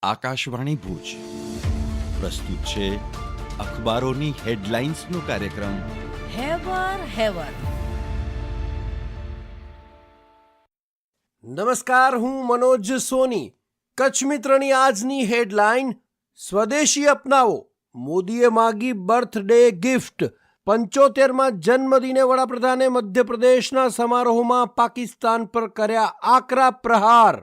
આકાશવાણી ભુજ પ્રસ્તુત છે અખબારોની હેડલાઇન્સનો કાર્યક્રમ હેવર. નમસ્કાર, હું મનોજ સોની. કચ્છ મિત્રની આજની હેડલાઇન: સ્વદેશી અપનાવો, મોદીએ માગી બર્થડે ગિફ્ટ. 75માં જન્મદિને વડાપ્રધાને મધ્યપ્રદેશના સમારોહમાં પાકિસ્તાન પર કર્યા આકરા પ્રહાર.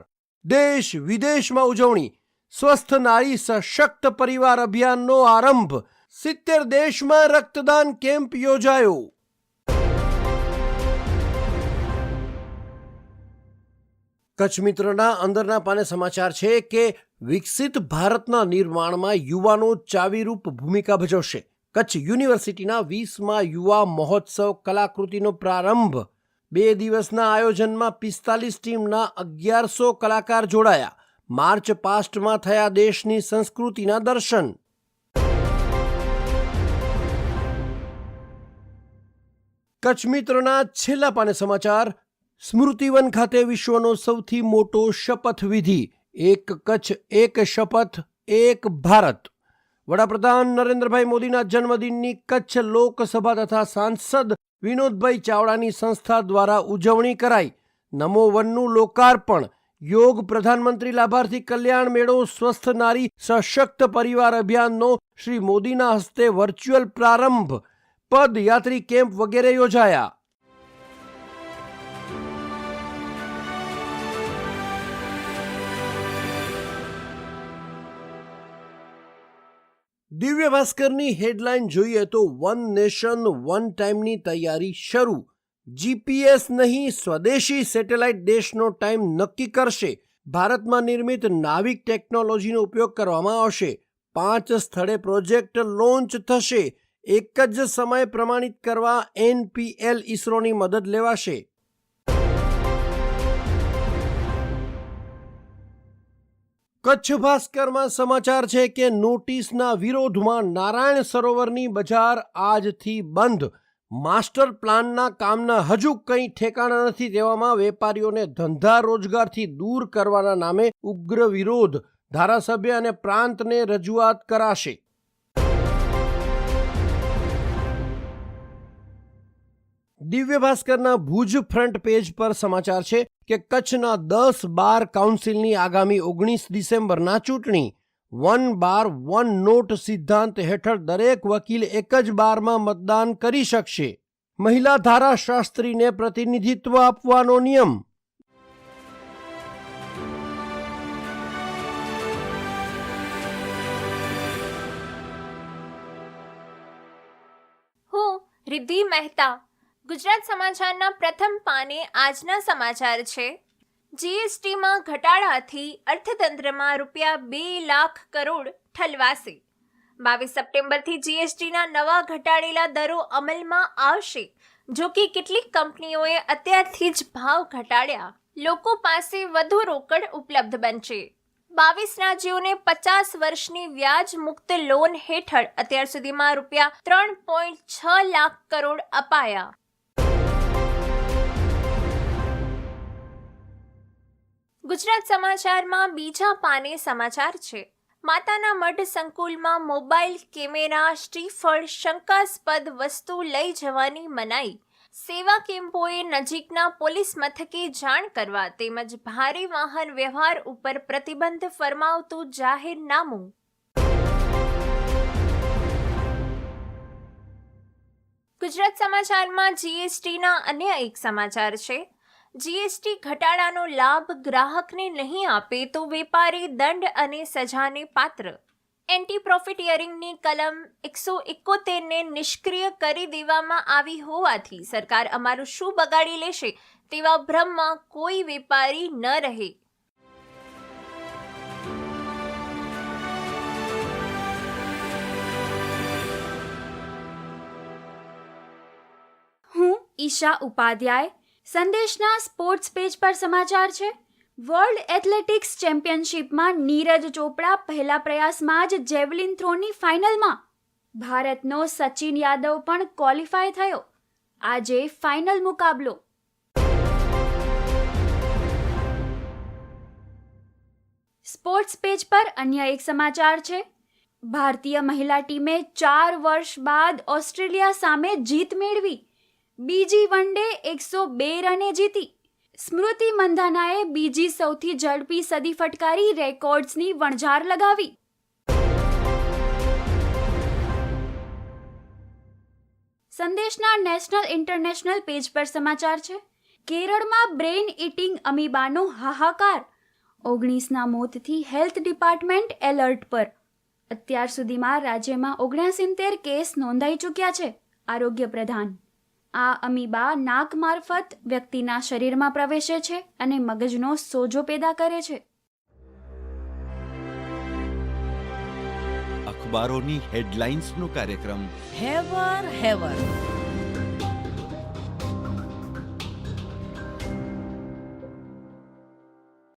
દેશ વિદેશમાં ઉજવણી. સ્વસ્થ નારી સશક્ત પરિવાર અભિયાનનો આરંભ. 70 દેશમાં રક્તદાન કેમ્પ યોજાયો. કચ્છ મિત્રના અંદરના પાને સમાચાર છે કે વિકસિત ભારતના નિર્માણમાં યુવાનો ચાવીરૂપ ભૂમિકા ભજવશે. કચ્છ યુનિવર્સિટીના 20મા યુવા મહોત્સવ કલાકૃતિનો પ્રારંભ. 2 દિવસના આયોજનમાં 45 ટીમના 1100 કલાકાર જોડાયા. માર્ચ પાસ્ટમાં થયા દેશની સંસ્કૃતિના દર્શન. કચ્છ મિત્રના છેલ્લા પાને સમાચાર: સ્મૃતિવન ખાતે વિશ્વનો સૌથી મોટો શપથવિધિ. એક કચ્છ, એક શપથ, એક ભારત. વડાપ્રધાન નરેન્દ્રભાઈ મોદીના જન્મદિનની કચ્છ લોકસભા તથા સાંસદ વિનોદભાઈ ચાવડાની સંસ્થા દ્વારા ઉજવણી કરાઈ. નમો વનનું લોકાર્પણ. યોગ પ્રધાનમંત્રી લાભાર્થી કલ્યાણ મેળો, સ્વસ્થ નારી સશક્ત પરિવાર અભિયાનનો શ્રી મોદીના હસ્તે વર્ચ્યુઅલ પ્રારંભ. પદયાત્રી કેમ્પ વગેરે યોજાયા. દિવ્ય ભાસ્કરની હેડલાઇન જોઈએ તો વન નેશન વન ટાઈમની તૈયારી શરૂ. જીપીએસ નહીં, સ્વદેશી સેટેલાઇટ દેશનો ટાઈમ નક્કી કરશે. ભારતમાં નિર્મિત નાવિક ટેકનોલોજીનો ઉપયોગ કરવામાં આવશે. 5 સ્થળે પ્રોજેક્ટ લોન્ચ થશે. એક જ સમય પ્રમાણિત કરવા એનપીએલ ઇસરોની મદદ લેવાશે. કચ્છ ભાસ્કરમાં સમાચાર છે કે નોટિસના વિરોધમાં નારાયણ સરોવરની બજાર આજથી બંધ. માસ્ટર પ્લાનના કામના હજુ કંઈ ઠેકાણા નથી. તેવામાં વેપારીઓને ધંધા રોજગારથી દૂર કરવાના નામે ઉગ્ર વિરોધ. ધારાસભ્ય અને પ્રાંતને રજૂઆત કરાશે. દિવ્ય ભાસ્કરના ભુજ ફ્રન્ટ પેજ પર સમાચાર છે કે કચ્છના 10 બાર કાઉન્સિલની આગામી 19 ડિસેમ્બરના ચૂંટણી. 1 બાર 1 નોટ સિદ્ધાંત હેઠળ દરેક વકીલ એક જ બારમાં મતદાન કરી શકશે. મહિલા ધારાશાસ્ત્રીને પ્રતિનિધિત્વ આપવાનો નિયમ. હું રિદ્ધિ મહેતા. ગુજરાત સમાચારના પ્રથમ પાને આજના સમાચાર છે: જીએસટીમાં ઘટાડાથી અર્થતંત્રમાં ₹2 લાખ કરોડ ઠલવાશે. 22 સપ્ટેમ્બરથી જીએસટીના નવા ઘટાડેલા દરો અમલમાં આવશે. જો કે કેટલીક કંપનીઓએ અત્યારથી જ ભાવ ઘટાડ્યા. લોકો પાસે વધુ રોકડ ઉપલબ્ધ બનશે. 22 રાજ્યોને 50 વર્ષની વ્યાજ મુક્ત લોન હેઠળ અત્યાર સુધીમાં ₹3.6 લાખ કરોડ અપાયા. ગુજરાત સમાચારમાં બીજા પાને સમાચાર છે: માતાના મઢ સંકુલમાં મોબાઈલ કેમેરા, શ્રીફળ, શંકાસ્પદ વસ્તુ લઈ જવાની મનાઈ. સેવા કેમ્પોએ નજીકના પોલીસ મથકે જાણ કરવા તેમજ ભારે વાહન વ્યવહાર ઉપર પ્રતિબંધ ફરમાવતું જાહેરનામું. ગુજરાત સમાચારમાં જીએસટીના અન્ય એક સમાચાર છે: જીએસટી ઘટાડાનો લાભ ગ્રાહકને નહીં આપે તો વેપારી દંડ અને સજાને પાત્ર. એન્ટી પ્રોફિટિયરિંગની કલમ 171ને નિષ્ક્રિય કરી દેવામાં આવી હોવાથી સરકાર અમારું શું બગાડી લેશે તેવા ભ્રમમાં કોઈ વેપારી ન રહે. હું ઈશા ઉપાધ્યાય. સંદેશના સ્પોર્ટ્સ પેજ પર સમાચાર છે: વર્લ્ડ એથ્લેટિક્સ ચેમ્પિયનશિપમાં નીરજ ચોપડા પહેલા પ્રયાસમાં જ જેવલિન થ્રોની ફાઇનલમાં. ભારતનો સચિન યાદવ પણ ક્વોલિફાય થયો. આજે ફાઇનલ મુકાબલો. સ્પોર્ટ્સ પેજ પર અન્ય એક સમાચાર છે. ભારતીય મહિલા ટીમે 4 વર્ષ બાદ ઓસ્ટ્રેલિયા સામે જીત મેળવી. બીજી વન ડે 102 રને જીતી. સ્મૃતિ મંધાનાએ બીજી સૌથી ઝડપી સદી ફટકારી રેકોર્ડ્સની વણઝાર લગાવી. સંદેશના નેશનલ ઇન્ટરનેશનલ પેજ પર સમાચાર છે. કેરળમાં બ્રેઇન ઇટિંગ અમીબાનો હાહાકાર. 19ના મોતથી હેલ્થ ડિપાર્ટમેન્ટ એલર્ટ પર. અત્યાર સુધીમાં રાજ્યમાં 69 કેસ નોંધાઈ ચૂક્યા છે. આરોગ્ય પ્રધાન. આ અમીબા નાક મારફત વ્યક્તિના શરીરમાં પ્રવેશે છે અને મગજનો સોજો પેદા કરે છે. અખબારોની હેડલાઇન્સનો કાર્યક્રમ હેવર હેવર